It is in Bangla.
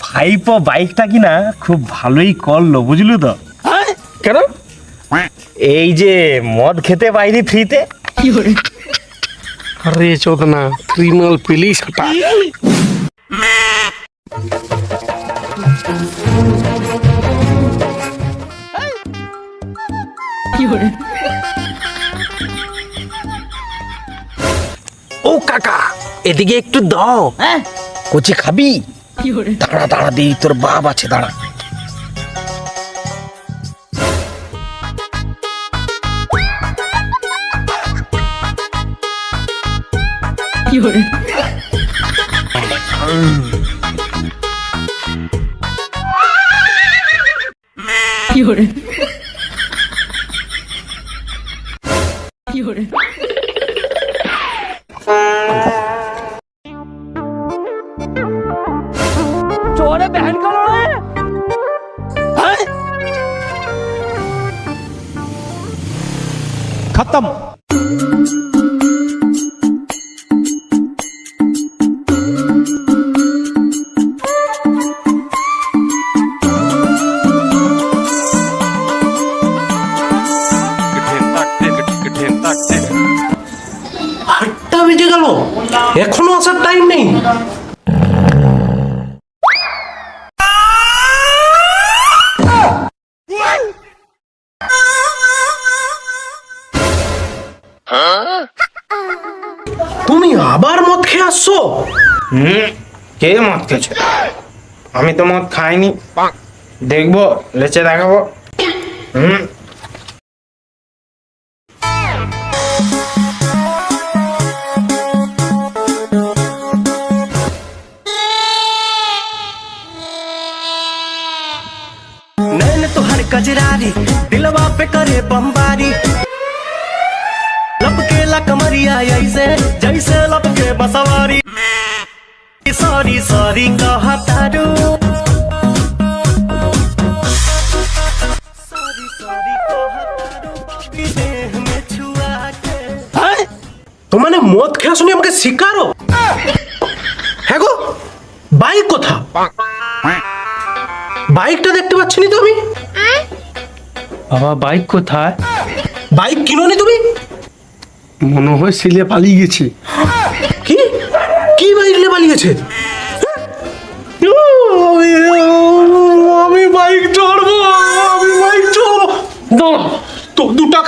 ভাইপো বাইকটা কিনা খুব ভালোই করলো, বুঝলি তো? কেন? এই যে মদ খেতে বাইরে ফ্রিতে। আরে চোদনা, ক্রিমিনাল পুলিশ হটা। ও কাকা, এদিকে একটু দাও। কচি খাবি? দাঁড়া দাঁড়া, দিই তোর বাপ আছে, দাঁড়া। चोरे बहन का लोड़ा है? खत्म। আটটা বেজে গেল, এখনো আসার টাইম নেই। তুমি আবার মদ খেয়ে আসছো? কে মদ খেয়েছে? আমি তো মদ খাইনি। দেখবো, লেচে দেখাবো। नैन तुहर कजरारी दिलवा पे करे बमबारी, लपके ला कमरिया ऐसे जैसे लपके बसवारी। सॉरी सॉरी कहा तारू, सॉरी सॉरी कहा तारू, देह में छुआ के। তো মানে মদ খেয়ে শুনে আমাকে শিকারো? হ্যাঁ গো, বাইক কোথা? বাইকটা দেখতে পাচ্ছি না তো আমি। বাবা, বাইক কোথায়? বাইক কিনোনি তুমি? মনে হয় সিলে পালিয়ে গেছি। কি কি বাইক নিয়ে পালিয়েছে? আমি বাইক চড়বো, আমি বাইক চড়বো। তো 2 টাকা